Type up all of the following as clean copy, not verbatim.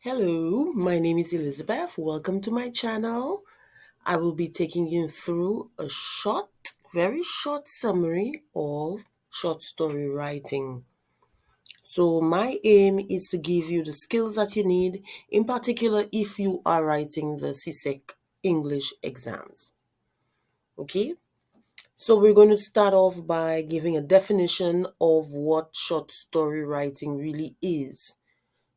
Hello, my name is Elizabeth. Welcome to my channel. I will be taking you through a very short summary of short story writing. So my aim is to give you the skills that you need, in particular if you are writing the CSEC English exams. Okay? So we're going to start off by giving a definition of what short story writing really is.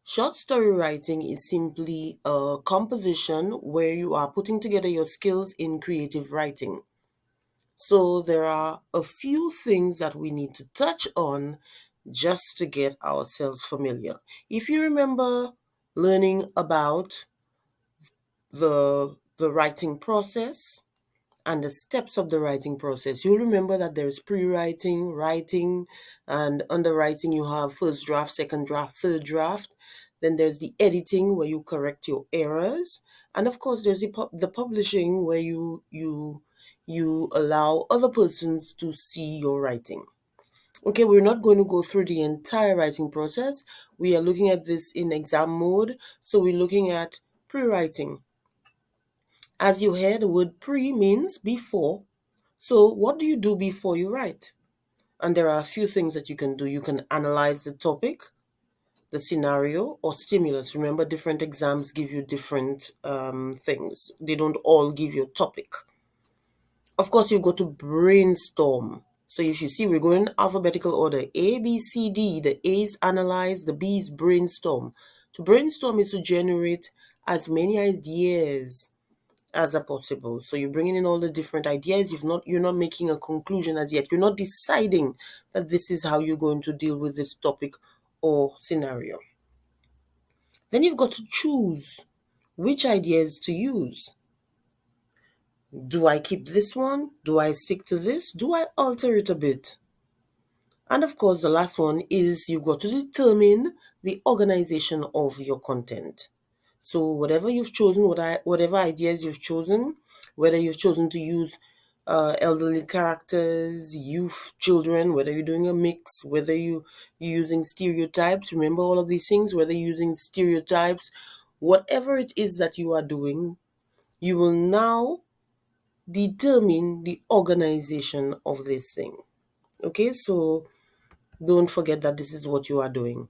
Short story writing is simply a composition where you are putting together your skills in creative writing. So there are a few things that we need to touch on just to get ourselves familiar. If you remember learning about the writing process and the steps of the writing process, you'll remember that there's pre-writing, writing, and under writing you have first draft, second draft, third draft. Then there's the editing where you correct your errors, and of course there's the publishing where you allow other persons to see your writing. Okay, we're not going to go through the entire writing process. We are looking at this in exam mode, so we're looking at pre-writing. As you heard, the word pre means before. So what do you do before you write? And there are a few things that you can do. You can analyze the topic, the scenario, or stimulus. Remember, different exams give you different things. They don't all give you a topic. Of course, you've got to brainstorm. So if you see, we're going alphabetical order. A, B, C, D. The A is analyze, the B is brainstorm. To brainstorm is to generate as many ideas as are possible. So you're bringing in all the different ideas. You're not making a conclusion as yet. You're not deciding that this is how you're going to deal with this topic or scenario. Then you've got to choose which ideas to use. Do I keep this one? Do I stick to this? Do I alter it a bit? And of course, the last one is you've got to determine the organization of your content. So whatever you've chosen, whatever ideas you've chosen, whether you've chosen to use elderly characters, youth, children, whether you're doing a mix, whether you're using stereotypes, remember all of these things, whether you're using stereotypes, whatever it is that you are doing, you will now determine the organization of this thing. Okay, so don't forget that this is what you are doing.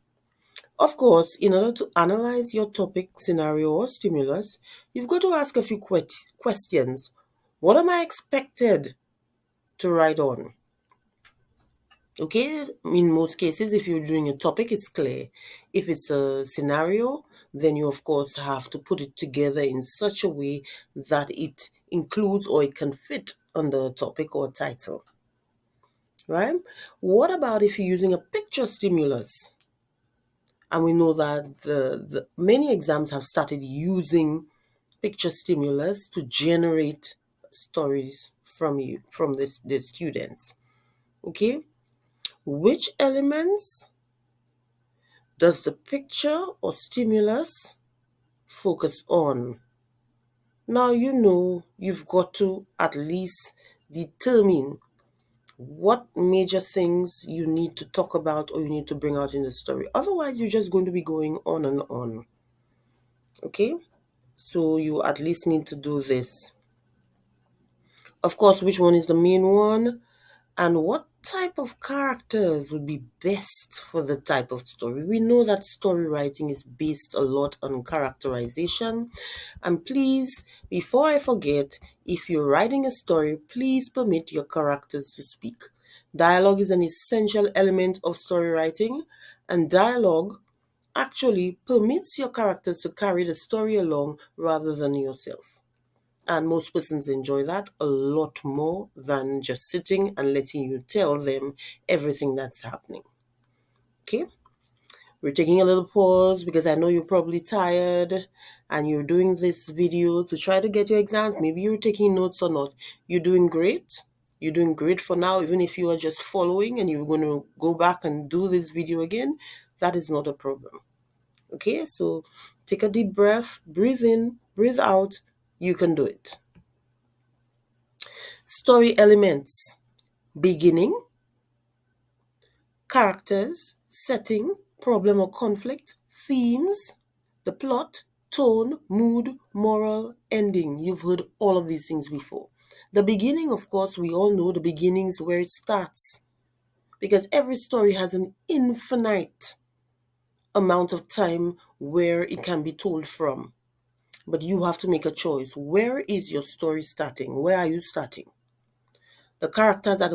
Of course, in order to analyze your topic, scenario, or stimulus, you've got to ask a few questions. What am I expected to write on? Okay, in most cases, if you're doing a topic, it's clear. If it's a scenario, then you, of course, have to put it together in such a way that it includes or it can fit under a topic or title. Right? What about if you're using a picture stimulus? And we know that the many exams have started using picture stimulus to generate stories from the students. Okay, which elements does the picture or stimulus focus on? Now you know you've got to at least determine what major things you need to talk about or you need to bring out in the story. Otherwise, you're just going to be going on and on. Okay, so you at least need to do this. Of course, which one is the main one? And what type of characters would be best for the type of story? We know that story writing is based a lot on characterization. And please, before I forget, if you're writing a story, please permit your characters to speak. Dialogue is an essential element of story writing, and dialogue actually permits your characters to carry the story along rather than yourself. And most persons enjoy that a lot more than just sitting and letting you tell them everything that's happening. Okay? We're taking a little pause because I know you're probably tired and you're doing this video to try to get your exams. Maybe you're taking notes or not. You're doing great. You're doing great for now. Even if you are just following and you're going to go back and do this video again, that is not a problem. Okay? So take a deep breath, breathe in, breathe out. You can do it. Story elements: beginning, characters, setting, problem or conflict, themes, The plot, tone, mood, moral, ending. You've heard all of these things before. The beginning, of course, we all know the beginning is where it starts, because every story has an infinite amount of time where it can be told from. But you have to make a choice. Where is your story starting? Where are you starting? The characters are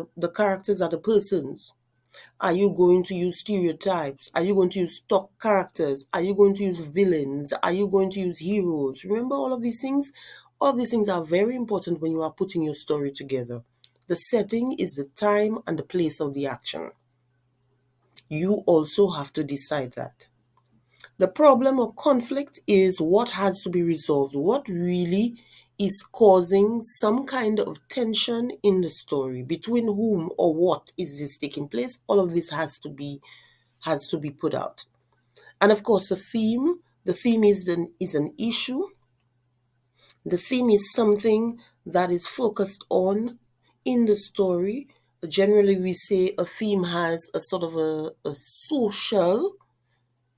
the persons. Are you going to use stereotypes? Are you going to use stock characters? Are you going to use villains? Are you going to use heroes? Remember all of these things? All of these things are very important when you are putting your story together. The setting is the time and the place of the action. You also have to decide that. The problem or conflict is what has to be resolved. What really is causing some kind of tension in the story? Between whom or what is this taking place? All of this has to be put out. And of course, the theme is an issue. The theme is something that is focused on in the story. Generally, we say a theme has a sort of a social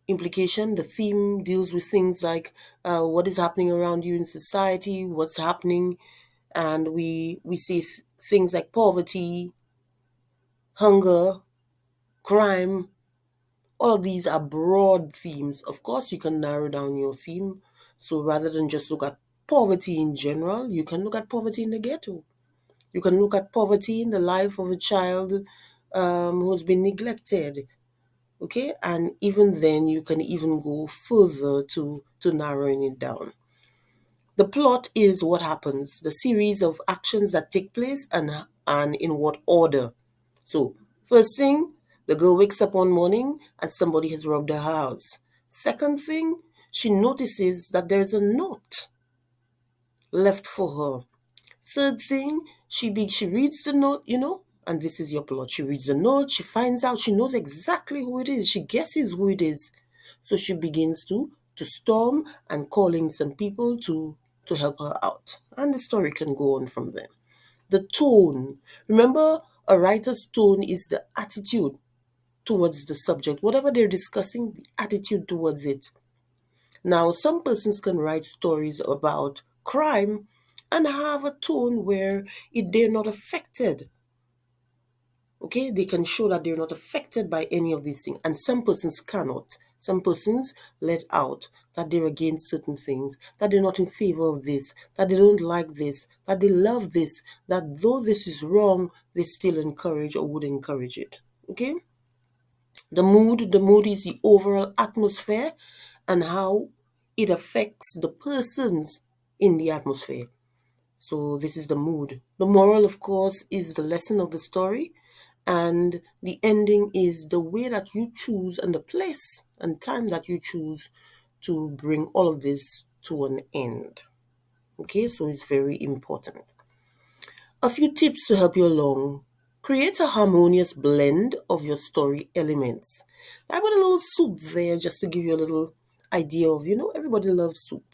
implication. The theme deals with things like what is happening around you in society, what's happening, and we see things like poverty, hunger, crime. All of these are broad themes. Of course, you can narrow down your theme. So rather than just look at poverty in general, you can look at poverty in the ghetto. You can look at poverty in the life of a child who has been neglected. Okay, and even then you can even go further to narrowing it down. The plot is what happens, the series of actions that take place, and in what order. So first thing, the girl wakes up one morning and somebody has robbed her house. Second thing, she notices that there's a note left for her. Third thing, she reads the note, and this is your plot. She reads the note, she finds out, she knows exactly who it is, she guesses who it is. So she begins to storm and calling some people to help her out. And the story can go on from there. The tone. Remember, a writer's tone is the attitude towards the subject. Whatever they're discussing, the attitude towards it. Now, some persons can write stories about crime and have a tone where they're not affected. Okay, they can show that they're not affected by any of these things, and some persons cannot. Some persons let out that they're against certain things, that they're not in favor of this, that they don't like this, that they love this, that though this is wrong, they still encourage or would encourage it. Okay, the mood is the overall atmosphere and how it affects the persons in the atmosphere. So this is the mood. The moral, of course, is the lesson of the story, and the ending is the way that you choose and the place and time that you choose to bring all of this to an end. Okay, so it's very important. A few tips to help you along. Create a harmonious blend of your story elements. I put a little soup there just to give you a little idea of, everybody loves soup.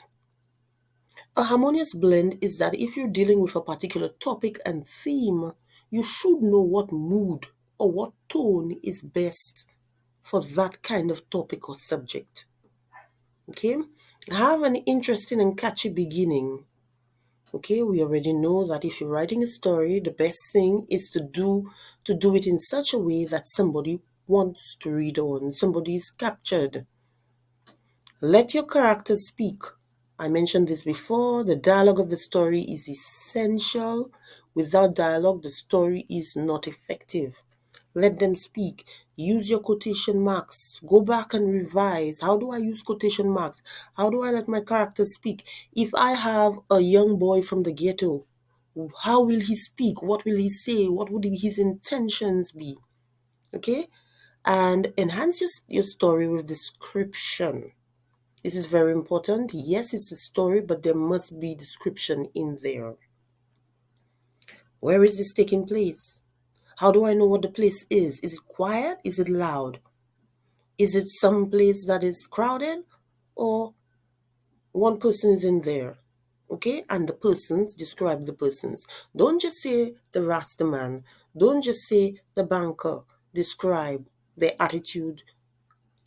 A harmonious blend is that if you're dealing with a particular topic and theme, you should know what mood or what tone is best for that kind of topic or subject. Okay? Have an interesting and catchy beginning. Okay, we already know that if you're writing a story, the best thing is to do it in such a way that somebody wants to read on, somebody is captured. Let your characters speak. I mentioned this before. The dialogue of the story is essential. Without dialogue, the story is not effective. Let them speak. Use your quotation marks. Go back and revise. How do I use quotation marks? How do I let my characters speak? If I have a young boy from the ghetto, how will he speak? What will he say? What would his intentions be? Okay? And enhance your story with description. This is very important. Yes, it's a story, but there must be description in there. Where is this taking place? How do I know what the place is? Is it quiet? Is it loud? Is it some place that is crowded? Or one person is in there? Okay? And the persons, describe the persons. Don't just say the Rasta man. Don't just say the banker. Describe their attitude.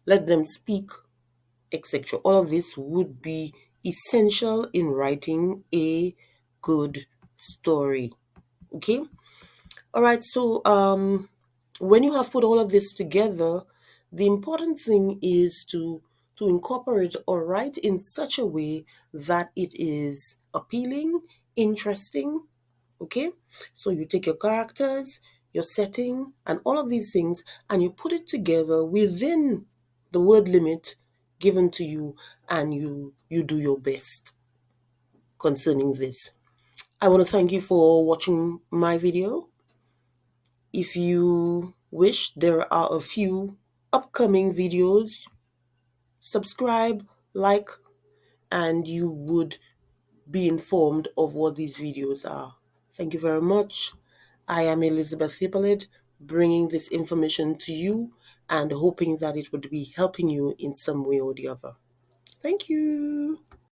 Let them speak etc. All of this would be essential in writing a good story. Okay. All right. So when you have put all of this together, the important thing is to incorporate or write in such a way that it is appealing, interesting. Okay. So you take your characters, your setting, and all of these things, and you put it together within the word limit given to you, and you do your best concerning this. I want to thank you for watching my video. If you wish, there are a few upcoming videos. Subscribe, like, and you would be informed of what these videos are. Thank you very much. I am Elizabeth Hippolyte, bringing this information to you and hoping that it would be helping you in some way or the other. Thank you.